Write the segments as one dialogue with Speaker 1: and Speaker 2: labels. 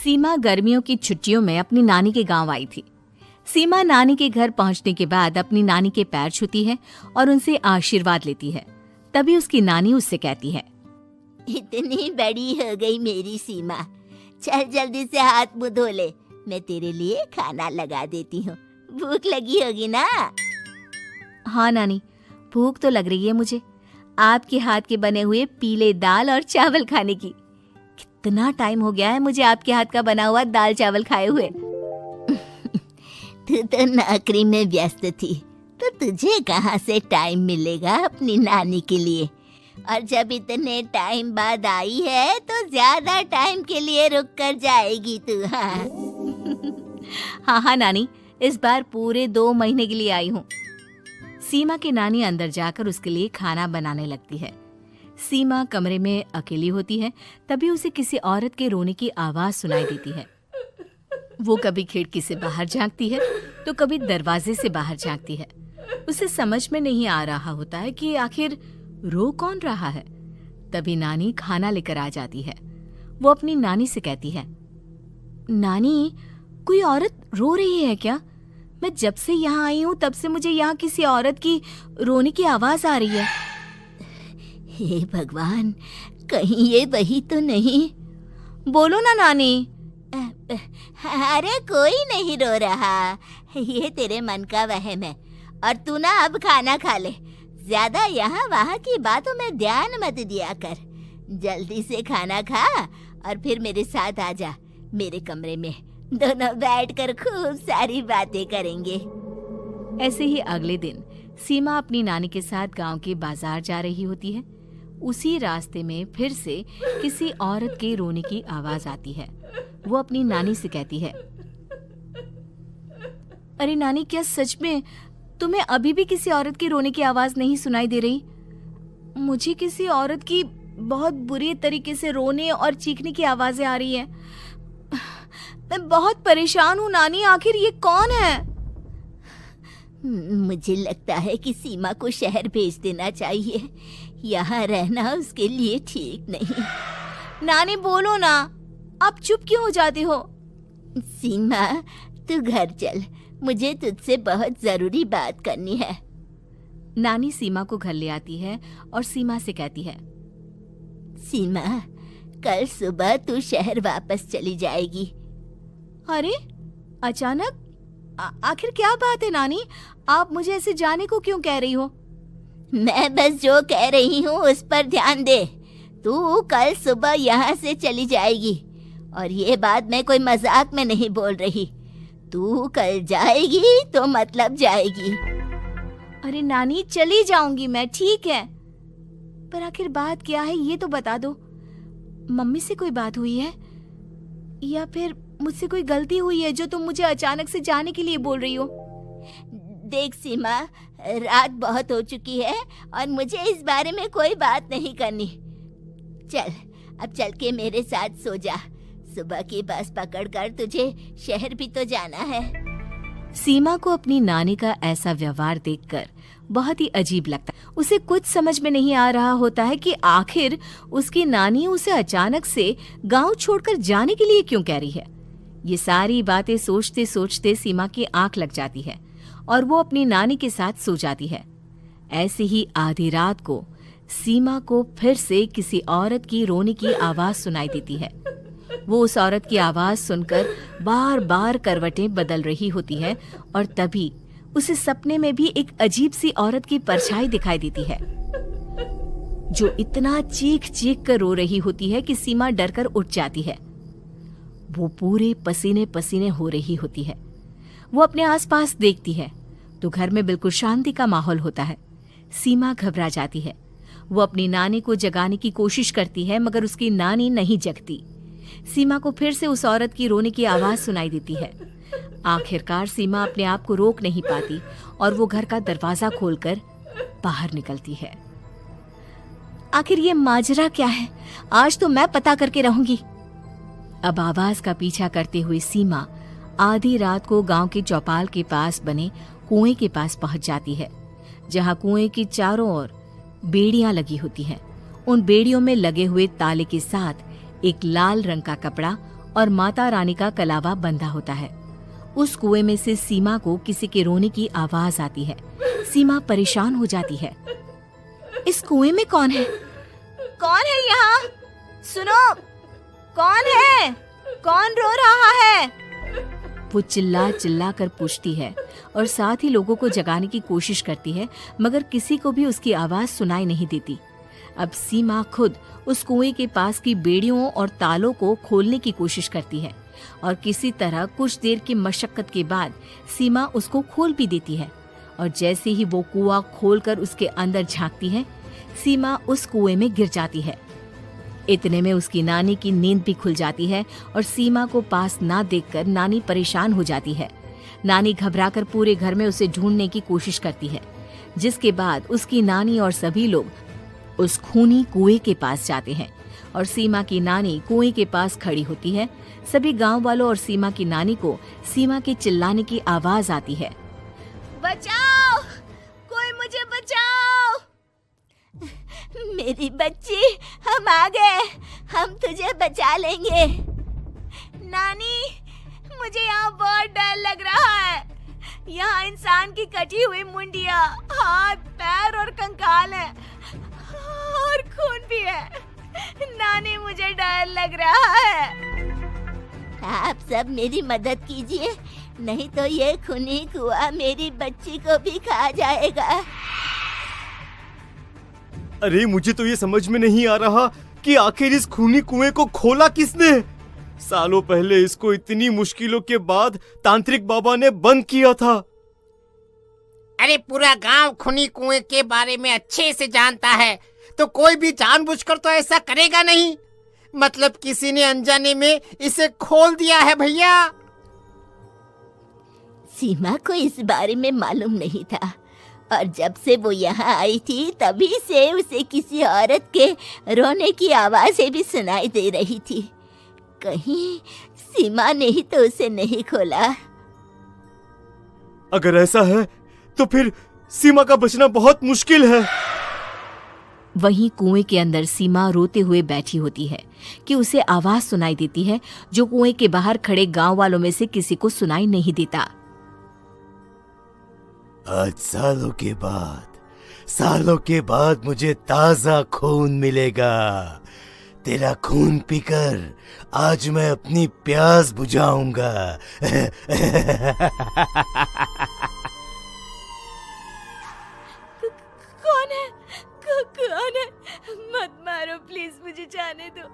Speaker 1: सीमा गर्मियों की छुट्टियों में अपनी नानी के गांव आई थी। सीमा नानी के घर पहुंचने के बाद अपनी नानी के पैर छूती है और उनसे आशीर्वाद लेती है। तभी उसकी नानी उससे कहती है,
Speaker 2: इतनी बड़ी हो गई मेरी सीमा, चल जल्दी से हाथ मुंह धो ले, मैं तेरे लिए खाना लगा देती हूँ। भूख लगी होगी ना?
Speaker 1: हाँ नानी, भूख तो लग रही है मुझे, आपके हाथ के बने हुए पीले दाल और चावल खाने की। कितना टाइम हो गया है मुझे आपके हाथ का बना हुआ दाल चावल खाए हुए।
Speaker 2: तू तो नौकरी में व्यस्त थी, तो तुझे कहाँ से टाइम मिलेगा अपनी नानी के लिए? और जब इतने टाइम बाद आई है तो ज्यादा टाइम के लिए रुक कर जाएगी तू।
Speaker 1: हाँ नानी, इस बार पूरे 2 महीने के लिए आई हूँ। सीमा की नानी अंदर जाकर उसके लिए खाना बनाने लगती है। सीमा कमरे में अकेली होती है, तभी उसे किसी औरत के रोने की आवाज सुनाई देती है। वो कभी खिड़की से बाहर झांकती है तो कभी दरवाजे से बाहर झांकती है। उसे समझ में नहीं आ रहा होता है कि आखिर रो कौन रहा है। तभी नानी खाना लेकर आ जाती है। वो अपनी नानी से कहती है, नानी, कोई औरत रो रही है क्या? मैं जब से यहाँ आई हूँ तब से मुझे यहाँ किसी औरत की रोने की आवाज आ रही है।
Speaker 2: हे भगवान, कहीं ये वही तो नहीं?
Speaker 1: बोलो ना नानी।
Speaker 2: अरे कोई नहीं रो रहा, ये तेरे मन का वहम है। और तू ना अब खाना खा ले, ज्यादा यहाँ वहाँ की बातों में ध्यान मत दिया कर। जल्दी से खाना खा और फिर मेरे साथ आ जा मेरे कमरे में, दोनों बैठकर खूब सारी बातें करेंगे।
Speaker 1: ऐसे ही अगले दिन सीमा अपनी नानी के साथ गांव के बाजार जा रही होती है। उसी रास्ते में फिर से किसी औरत के रोने की आवाज आती है। वो अपनी नानी से कहती है, अरे नानी, क्या सच में तुम्हें अभी भी किसी औरत की रोने की आवाज नहीं सुनाई दे रही? मुझे किसी औरत की बहुत बुरी तरीके से रोने और चीखने की आवाजें आ रही है। मैं बहुत परेशान हूँ नानी, आखिर ये कौन है?
Speaker 2: मुझे लगता है कि सीमा को शहर भेज देना चाहिए, यहाँ रहना उसके लिए ठीक नहीं।
Speaker 1: नानी बोलो ना, आप चुप क्यों हो जाते हो?
Speaker 2: सीमा, तू घर चल, मुझे तुझसे बहुत जरूरी बात करनी है।
Speaker 1: नानी सीमा को घर ले आती है और सीमा से कहती है,
Speaker 2: सीमा, कल सुबह तू शहर वापस चली जाएगी।
Speaker 1: अरे अचानक? आखिर क्या बात है नानी, आप मुझे ऐसे जाने को क्यों कह रही हो?
Speaker 2: मैं बस जो कह रही हूँ उस पर ध्यान दे। तू कल सुबह यहाँ से चली जाएगी, और ये बात मैं कोई मजाक में नहीं बोल रही। तू कल जाएगी तो मतलब जाएगी।
Speaker 1: अरे नानी, चली जाऊंगी मैं, ठीक है, पर आखिर बात क्या है ये तो बता दो। मम्मी से कोई बात हुई है या फिर मुझसे कोई गलती हुई है जो तुम मुझे अचानक से जाने के लिए बोल रही हो?
Speaker 2: देख सीमा, रात बहुत हो चुकी है और मुझे इस बारे में कोई बात नहीं करनी। चल, अब चल के मेरे साथ सो जा। सुबह की बस पकड़कर तुझे शहर भी तो जाना है।
Speaker 1: सीमा को अपनी नानी का ऐसा व्यवहार देखकर बहुत ही अजीब लगता है। उसे कुछ समझ में नहीं आ रहा होता है कि आखिर उसकी नानी उसे अचानक से गांव छोड़कर जाने के लिए क्यों कह रही है। ये सारी बातें सोचते सोचते सीमा की आंख लग जाती है और वो अपनी नानी के साथ सो जाती है। ऐसे ही आधी रात को सीमा को फिर से किसी औरत की रोने की आवाज सुनाई देती है। वो उस औरत की आवाज सुनकर बार बार करवटें बदल रही होती है और तभी उसे सपने में भी एक अजीब सी औरत की परछाई दिखाई देती है, जो इतना चीख चीख कर रो रही होती है कि सीमा डरकर उठ जाती है। वो पूरे पसीने पसीने हो रही होती है। वो अपने आसपास देखती है तो घर में बिल्कुल शांति का माहौल होता है। सीमा घबरा जाती है। वो अपनी नानी को जगाने की कोशिश करती है, मगर उसकी नानी नहीं जगती। सीमा को फिर से उस औरत की रोने की आवाज सुनाई देती है। आखिरकार सीमा अपने आप को रोक नहीं पाती और वो घर का दरवाजा खोलकर बाहर निकलती है। आखिर ये माजरा क्या है? आज तो मैं पता करके रहूंगी। अब आवाज का पीछा करते हुए सीमा आधी रात को गांव के चौपाल के पास बने कुएं के पास पहुंच जाती है, जहां कुएं की चारों ओर बेड़ियां लगी होती हैं। उन बेड़ियों में लगे हुए ताले के साथ एक लाल रंग का कपड़ा और माता रानी का कलावा बंधा होता है। उस कुएं में से सीमा को किसी के रोने की आवाज आती है। सीमा परेशान हो जाती है। इस कुएं में कौन है? कौन है यहाँ? सुनो, कौन है? कौन रो रहा है? वो चिल्ला चिल्ला कर पूछती है और साथ ही लोगों को जगाने की कोशिश करती है, मगर किसी को भी उसकी आवाज सुनाई नहीं देती। अब सीमा खुद उस कुएं के पास की बेड़ियों और तालों को खोलने की कोशिश करती है और किसी तरह कुछ देर की मशक्कत के बाद सीमा उसको खोल भी देती है। और जैसे ही वो कुआं खोलकर उसके अंदर झांकती है, सीमा उस कुएं में गिर जाती है। इतने में उसकी नानी की नींद भी खुल जाती है और सीमा को पास ना देखकर नानी परेशान हो जाती है। नानी घबराकर पूरे घर में उसे ढूंढने की कोशिश करती है, जिसके बाद उसकी नानी और सभी लोग उस खूनी कुएं के पास जाते हैं और सीमा की नानी कुएं के पास खड़ी होती है। सभी गांव वालों और सीमा की नानी को सीमा के चिल्लाने की आवाज आती है। बचाओ, कोई मुझे बचाओ।
Speaker 2: मेरी बच्ची, हम आ गए, हम तुझे बचा लेंगे।
Speaker 1: नानी, मुझे यहाँ बहुत डर लग रहा है। यहाँ इंसान की कटी हुई मुंडिया, हाथ, पैर और कंकाल है और खून भी है। नानी, मुझे डर लग रहा है।
Speaker 2: आप सब मेरी मदद कीजिए, नहीं तो ये खूनी कुआं मेरी बच्ची को भी खा जाएगा।
Speaker 3: अरे मुझे तो ये समझ में नहीं आ रहा कि आखिर इस खूनी कुएं को खोला किसने। सालों पहले इसको इतनी मुश्किलों के बाद तांत्रिक बाबा ने बंद किया था।
Speaker 4: अरे पूरा गांव खूनी कुएं के बारे में अच्छे से जानता है, तो कोई भी जानबूझकर तो ऐसा करेगा नहीं। मतलब किसी ने अनजाने में इसे खोल दिया है भैया।
Speaker 2: सीमा को इस बारे में मालूम नहीं था और जब से वो यहाँ आई थी तभी से उसे किसी औरत के रोने की आवाजें भी सुनाई दे रही थी। कहीं सीमा ने ही तो उसे नहीं खोला।
Speaker 3: अगर ऐसा है तो फिर सीमा का बचना बहुत मुश्किल है।
Speaker 1: वहीं कुएं के अंदर सीमा रोते हुए बैठी होती है कि उसे आवाज सुनाई देती है जो कुएं के बाहर खड़े गांव वालों में से किसी को सुनाई नहीं देता।
Speaker 3: आज सालों के बाद मुझे ताजा खून मिलेगा। तेरा खून पीकर आज मैं अपनी प्यास बुझाऊंगा।
Speaker 1: कौन है? मत मारो प्लीज, मुझे जाने दो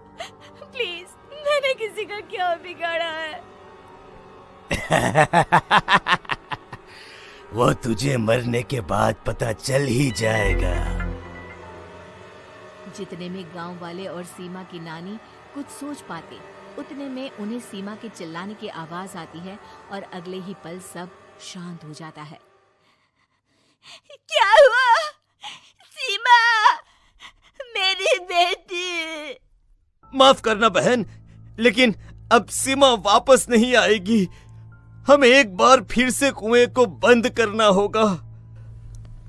Speaker 1: प्लीज। मैंने किसी का क्या बिगाड़ा है?
Speaker 3: वो तुझे मरने के बाद पता चल ही जाएगा।
Speaker 1: जितने में गांव वाले और सीमा की नानी कुछ सोच पाते, उतने में उन्हें सीमा के चिल्लाने की आवाज आती है और अगले ही पल सब शांत हो जाता है।
Speaker 2: क्या हुआ? सीमा, मेरी बेटी।
Speaker 3: माफ करना बहन, लेकिन अब सीमा वापस नहीं आएगी। हमें एक बार फिर से कुएं को बंद करना होगा।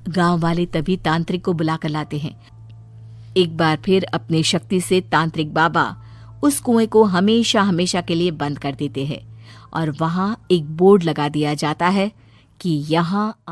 Speaker 1: गांव वाले तभी तांत्रिक को बुला कर लाते हैं। एक बार फिर अपनी शक्ति से तांत्रिक बाबा उस कुएं को हमेशा हमेशा के लिए बंद कर देते हैं और वहां एक बोर्ड लगा दिया जाता है कि यहाँ